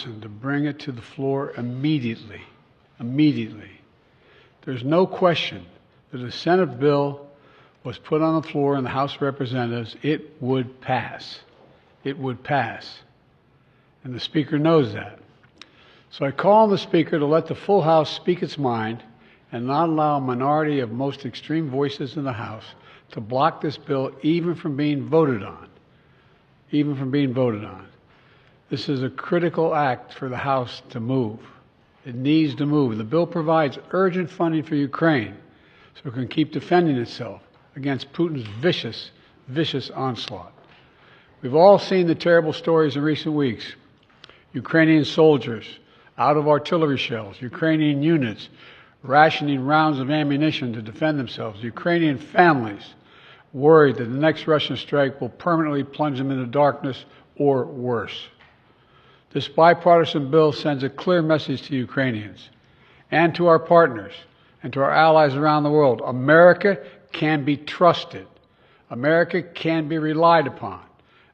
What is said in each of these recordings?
Johnson to bring it to the floor immediately. Immediately. There's no question that if the Senate bill was put on the floor in the House of Representatives, it would pass. It would pass. And the Speaker knows that. So I call on the Speaker to let the full House speak its mind and not allow a minority of most extreme voices in the House to block this bill even from being voted on. Even from being voted on. This is a critical act for the House to move. It needs to move. The bill provides urgent funding for Ukraine so it can keep defending itself against Putin's vicious, vicious onslaught. We've all seen the terrible stories in recent weeks. Ukrainian soldiers out of artillery shells, Ukrainian units rationing rounds of ammunition to defend themselves, Ukrainian families worried that the next Russian strike will permanently plunge them into darkness or worse. This bipartisan bill sends a clear message to Ukrainians and to our partners and to our allies around the world. America can be trusted. America can be relied upon.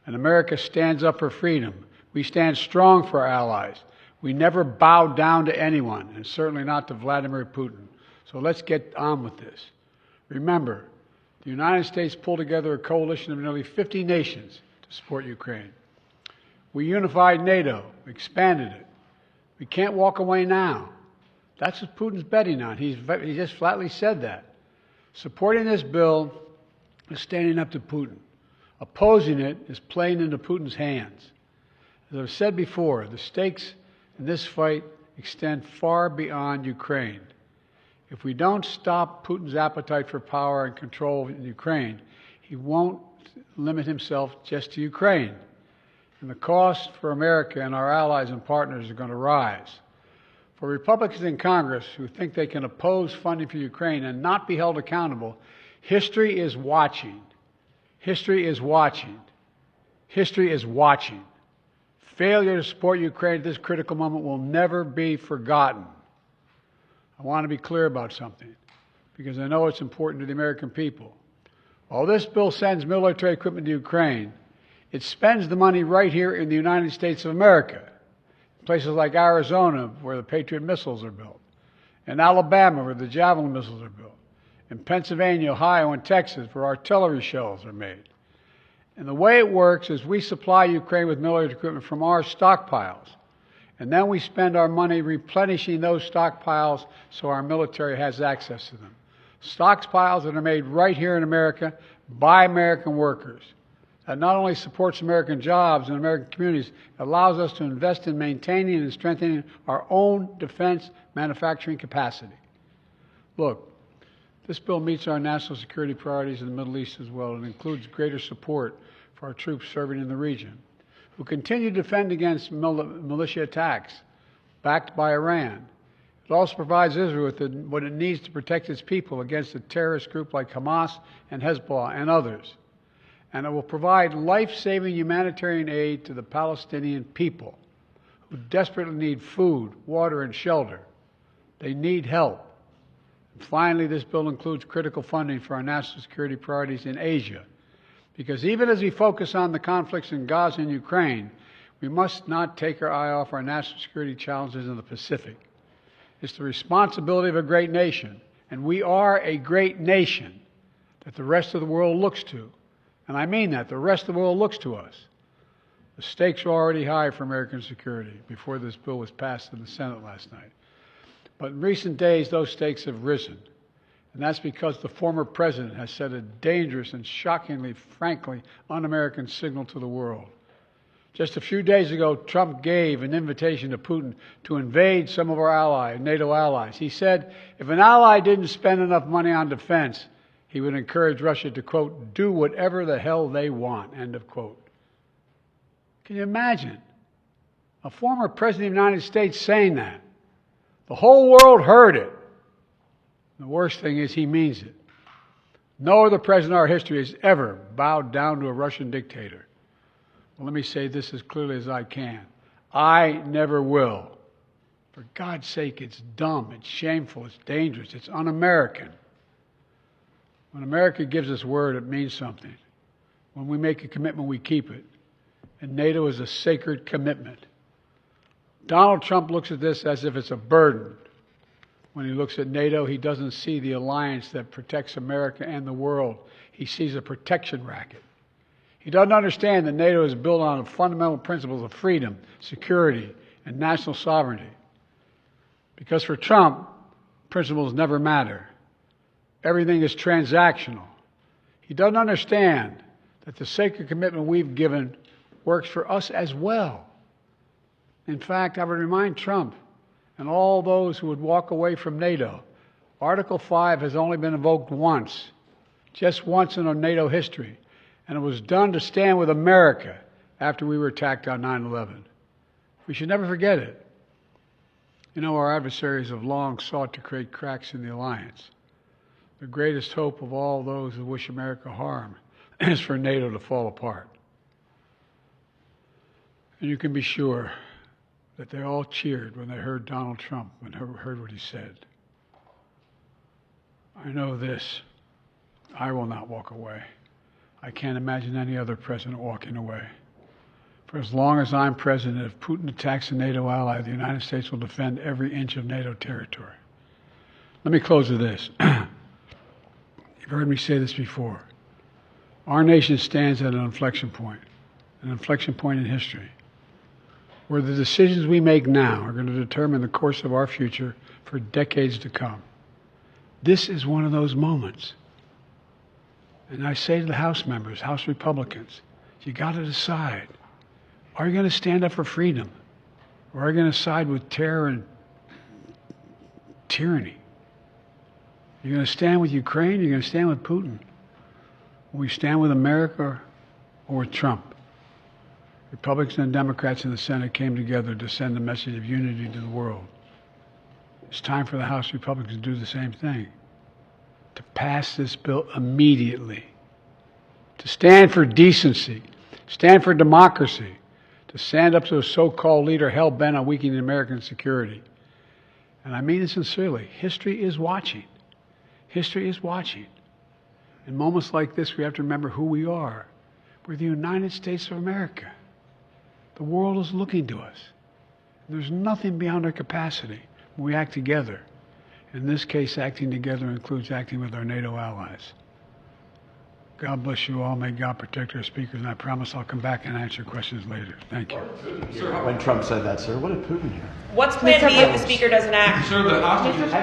And America stands up for freedom. We stand strong for our allies. We never bow down to anyone, and certainly not to Vladimir Putin. So let's get on with this. Remember, the United States pulled together a coalition of nearly 50 nations to support Ukraine. We unified NATO, expanded it. We can't walk away now. That's what Putin's betting on. He just flatly said that. Supporting this bill is standing up to Putin. Opposing it is playing into Putin's hands. As I've said before, the stakes in this fight extend far beyond Ukraine. If we don't stop Putin's appetite for power and control in Ukraine, he won't limit himself just to Ukraine. And the cost for America and our allies and partners are going to rise. For Republicans in Congress who think they can oppose funding for Ukraine and not be held accountable, history is watching. History is watching. History is watching. Failure to support Ukraine at this critical moment will never be forgotten. I want to be clear about something, because I know it's important to the American people. While this bill sends military equipment to Ukraine, it spends the money right here in the United States of America, in places like Arizona, where the Patriot missiles are built, in Alabama, where the Javelin missiles are built, in Pennsylvania, Ohio, and Texas, where artillery shells are made. And the way it works is we supply Ukraine with military equipment from our stockpiles. And then we spend our money replenishing those stockpiles so our military has access to them. Stockpiles that are made right here in America by American workers. That not only supports American jobs and American communities, it allows us to invest in maintaining and strengthening our own defense manufacturing capacity. Look, this bill meets our national security priorities in the Middle East as well. It includes greater support for our troops serving in the region, who continue to defend against militia attacks backed by Iran. It also provides Israel with what it needs to protect its people against a terrorist group like Hamas and Hezbollah and others. And it will provide life-saving humanitarian aid to the Palestinian people, who desperately need food, water, and shelter. They need help. And finally, this bill includes critical funding for our national security priorities in Asia, because even as we focus on the conflicts in Gaza and Ukraine, we must not take our eye off our national security challenges in the Pacific. It's the responsibility of a great nation, and we are a great nation that the rest of the world looks to. And I mean that, the rest of the world looks to us. The stakes are already high for American security before this bill was passed in the Senate last night. But in recent days, those stakes have risen. And that's because the former president has set a dangerous and shockingly, frankly, un-American signal to the world. Just a few days ago, Trump gave an invitation to Putin to invade some of our allies, NATO allies. He said if an ally didn't spend enough money on defense, he would encourage Russia to, quote, do whatever the hell they want, end of quote. Can you imagine a former president of the United States saying that? The whole world heard it. The worst thing is he means it. No other president in our history has ever bowed down to a Russian dictator. Well, let me say this as clearly as I can. I never will. For God's sake, it's dumb, it's shameful, it's dangerous, it's un-American. When America gives us word, it means something. When we make a commitment, we keep it. And NATO is a sacred commitment. Donald Trump looks at this as if it's a burden. When he looks at NATO, he doesn't see the alliance that protects America and the world. He sees a protection racket. He doesn't understand that NATO is built on the fundamental principles of freedom, security, and national sovereignty. Because for Trump, principles never matter. Everything is transactional. He doesn't understand that the sacred commitment we've given works for us as well. In fact, I would remind Trump and all those who would walk away from NATO, Article 5 has only been invoked once, just once in our NATO history, and it was done to stand with America after we were attacked on 9/11. We should never forget it. You know, our adversaries have long sought to create cracks in the alliance. The greatest hope of all those who wish America harm is for NATO to fall apart. And you can be sure that they all cheered when they heard Donald Trump, when they heard what he said. I know this, I will not walk away. I can't imagine any other president walking away. For as long as I'm president, if Putin attacks a NATO ally, the United States will defend every inch of NATO territory. Let me close with this. You've heard me say this before. Our nation stands at an inflection point in history, where the decisions we make now are going to determine the course of our future for decades to come. This is one of those moments. And I say to the House members, House Republicans, you got to decide. Are you going to stand up for freedom? Or are you going to side with terror and tyranny? You're going to stand with Ukraine, you're going to stand with Putin. Will you stand with America or with Trump? Republicans and Democrats in the Senate came together to send a message of unity to the world. It's time for the House Republicans to do the same thing. To pass this bill immediately. To stand for decency. Stand for democracy. To stand up to a so-called leader hell-bent on weakening American security. And I mean it sincerely. History is watching. History is watching. In moments like this, we have to remember who we are. We're the United States of America. The world is looking to us. There's nothing beyond our capacity when we act together. In this case, acting together includes acting with our NATO allies. God bless you all. May God protect our speakers, and I promise I'll come back and answer questions later. Thank you. Sir, when Trump said that, sir, what did Putin hear? What's plan B if the speaker doesn't act? Sir, the hostages.